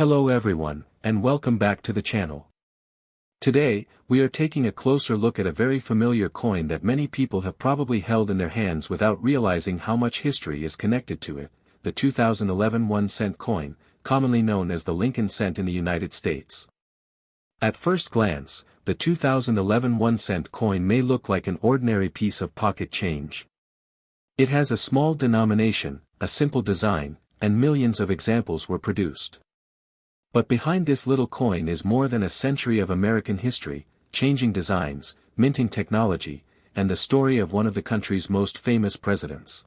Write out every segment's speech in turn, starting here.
Hello everyone, and welcome back to the channel. Today, we are taking a closer look at a very familiar coin that many people have probably held in their hands without realizing how much history is connected to it, the 2011 1-cent coin, commonly known as the Lincoln cent in the United States. At first glance, the 2011 1-cent coin may look like an ordinary piece of pocket change. It has a small denomination, a simple design, and millions of examples were produced. But behind this little coin is more than a century of American history, changing designs, minting technology, and the story of one of the country's most famous presidents.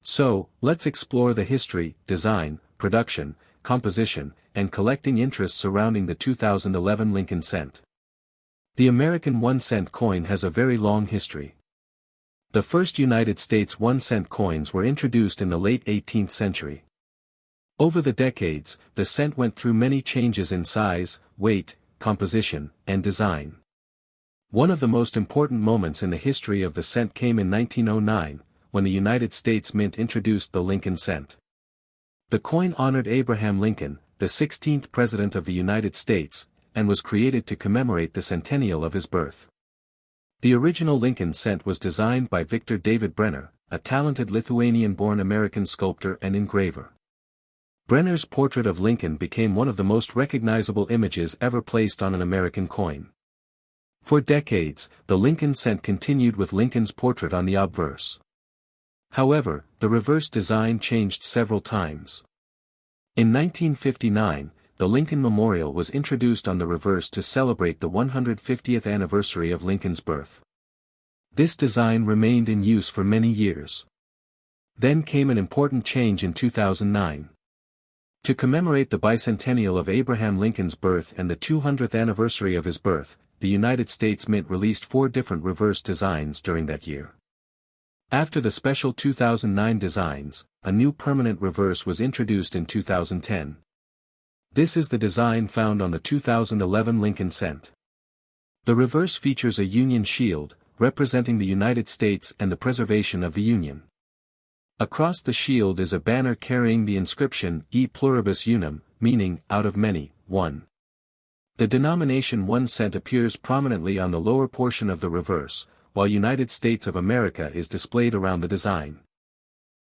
So, let's explore the history, design, production, composition, and collecting interests surrounding the 2011 Lincoln cent. The American 1-cent coin has a very long history. The first United States 1-cent coins were introduced in the late 18th century. Over the decades, the cent went through many changes in size, weight, composition, and design. One of the most important moments in the history of the cent came in 1909, when the United States Mint introduced the Lincoln cent. The coin honored Abraham Lincoln, the 16th President of the United States, and was created to commemorate the centennial of his birth. The original Lincoln cent was designed by Victor David Brenner, a talented Lithuanian-born American sculptor and engraver. Brenner's portrait of Lincoln became one of the most recognizable images ever placed on an American coin. For decades, the Lincoln cent continued with Lincoln's portrait on the obverse. However, the reverse design changed several times. In 1959, the Lincoln Memorial was introduced on the reverse to celebrate the 150th anniversary of Lincoln's birth. This design remained in use for many years. Then came an important change in 2009. To commemorate the bicentennial of Abraham Lincoln's birth and the 200th anniversary of his birth, the United States Mint released 4 different reverse designs during that year. After the special 2009 designs, a new permanent reverse was introduced in 2010. This is the design found on the 2011 Lincoln cent. The reverse features a Union shield, representing the United States and the preservation of the Union. Across the shield is a banner carrying the inscription E pluribus unum, meaning, out of many, one. The denomination 1 cent appears prominently on the lower portion of the reverse, while United States of America is displayed around the design.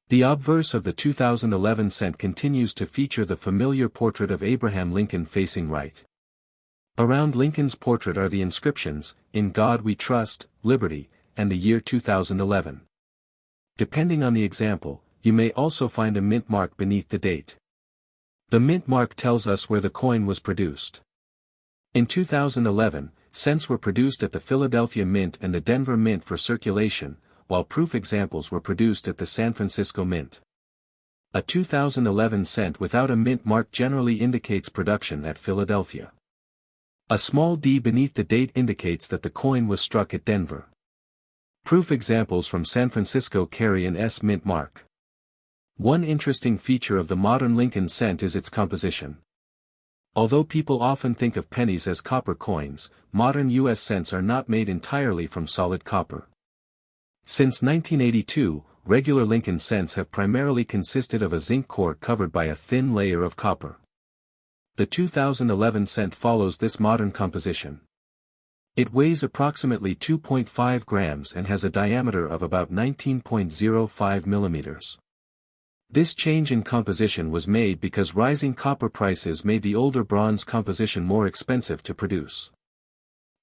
The obverse of the 2011 cent continues to feature the familiar portrait of Abraham Lincoln facing right. Around Lincoln's portrait are the inscriptions, In God We Trust, Liberty, and the year 2011. Depending on the example, you may also find a mint mark beneath the date. The mint mark tells us where the coin was produced. In 2011, cents were produced at the Philadelphia Mint and the Denver Mint for circulation, while proof examples were produced at the San Francisco Mint. A 2011 cent without a mint mark generally indicates production at Philadelphia. A small d beneath the date indicates that the coin was struck at Denver. Proof examples from San Francisco carry an S mint mark. One interesting feature of the modern Lincoln cent is its composition. Although people often think of pennies as copper coins, modern U.S. cents are not made entirely from solid copper. Since 1982, regular Lincoln cents have primarily consisted of a zinc core covered by a thin layer of copper. The 2011 cent follows this modern composition. It weighs approximately 2.5 grams and has a diameter of about 19.05 millimeters. This change in composition was made because rising copper prices made the older bronze composition more expensive to produce.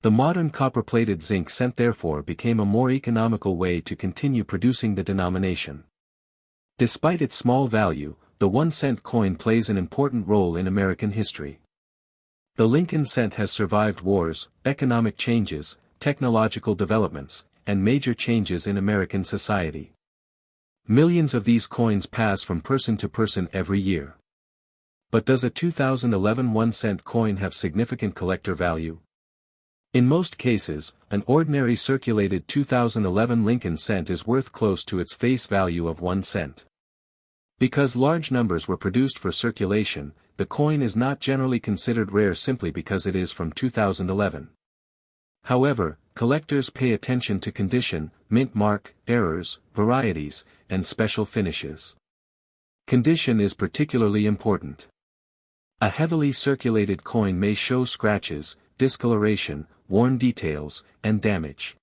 The modern copper-plated zinc cent therefore became a more economical way to continue producing the denomination. Despite its small value, the 1-cent coin plays an important role in American history. The Lincoln cent has survived wars, economic changes, technological developments, and major changes in American society. Millions of these coins pass from person to person every year. But does a 2011 1-cent coin have significant collector value? In most cases, an ordinary circulated 2011 Lincoln cent is worth close to its face value of 1 cent. Because large numbers were produced for circulation, the coin is not generally considered rare simply because it is from 2011. However, collectors pay attention to condition, mint mark, errors, varieties, and special finishes. Condition is particularly important. A heavily circulated coin may show scratches, discoloration, worn details, and damage.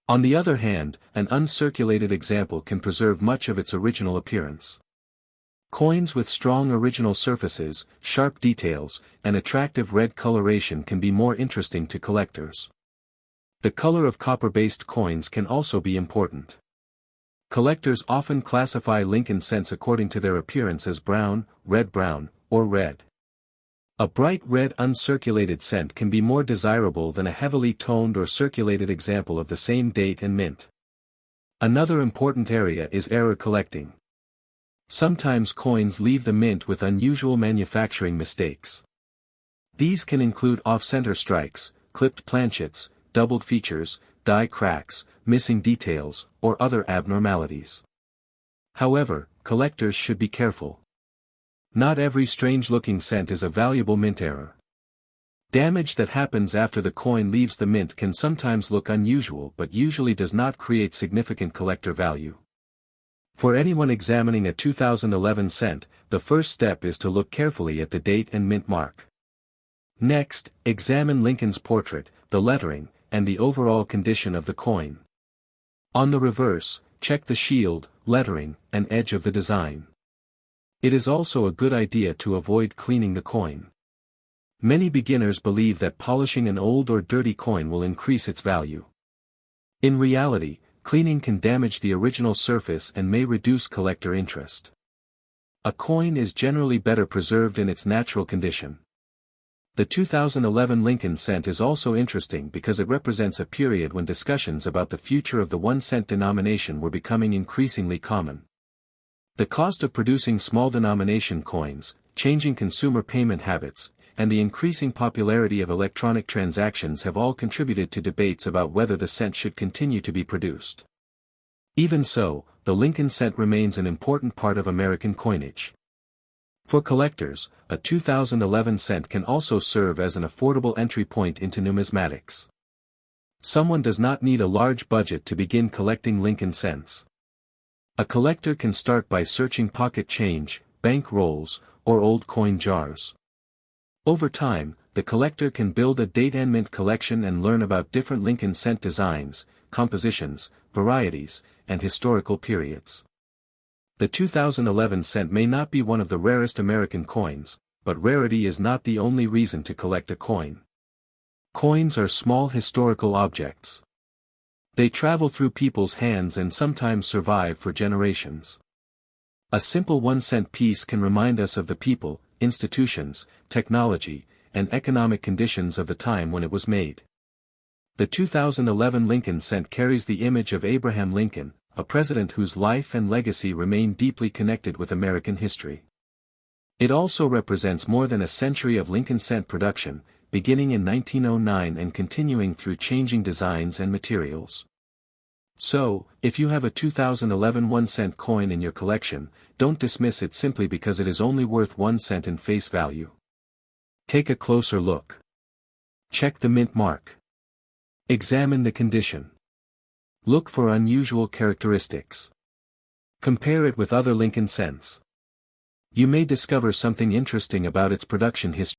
On the other hand, an uncirculated example can preserve much of its original appearance. Coins with strong original surfaces, sharp details, and attractive red coloration can be more interesting to collectors. The color of copper-based coins can also be important. Collectors often classify Lincoln cents according to their appearance as brown, red-brown, or red. A bright red uncirculated cent can be more desirable than a heavily toned or circulated example of the same date and mint. Another important area is error collecting. Sometimes coins leave the mint with unusual manufacturing mistakes. These can include off-center strikes, clipped planchets, doubled features, die cracks, missing details, or other abnormalities. However, collectors should be careful. Not every strange-looking cent is a valuable mint error. Damage that happens after the coin leaves the mint can sometimes look unusual but usually does not create significant collector value. For anyone examining a 2011 cent, the first step is to look carefully at the date and mint mark. Next, examine Lincoln's portrait, the lettering, and the overall condition of the coin. On the reverse, check the shield, lettering, and edge of the design. It is also a good idea to avoid cleaning the coin. Many beginners believe that polishing an old or dirty coin will increase its value. In reality, cleaning can damage the original surface and may reduce collector interest. A coin is generally better preserved in its natural condition. The 2011 Lincoln cent is also interesting because it represents a period when discussions about the future of the 1-cent denomination were becoming increasingly common. The cost of producing small denomination coins, changing consumer payment habits, and the increasing popularity of electronic transactions have all contributed to debates about whether the cent should continue to be produced. Even so, the Lincoln cent remains an important part of American coinage. For collectors, a 2011 cent can also serve as an affordable entry point into numismatics. Someone does not need a large budget to begin collecting Lincoln cents. A collector can start by searching pocket change, bank rolls, or old coin jars. Over time, the collector can build a date and mint collection and learn about different Lincoln cent designs, compositions, varieties, and historical periods. The 2011 cent may not be one of the rarest American coins, but rarity is not the only reason to collect a coin. Coins are small historical objects. They travel through people's hands and sometimes survive for generations. A simple 1-cent piece can remind us of the people, institutions, technology, and economic conditions of the time when it was made. The 2011 Lincoln cent carries the image of Abraham Lincoln, a president whose life and legacy remain deeply connected with American history. It also represents more than a century of Lincoln cent production, beginning in 1909 and continuing through changing designs and materials. So, if you have a 2011 1-cent coin in your collection, don't dismiss it simply because it is only worth 1 cent in face value. Take a closer look. Check the mint mark. Examine the condition. Look for unusual characteristics. Compare it with other Lincoln cents. You may discover something interesting about its production history.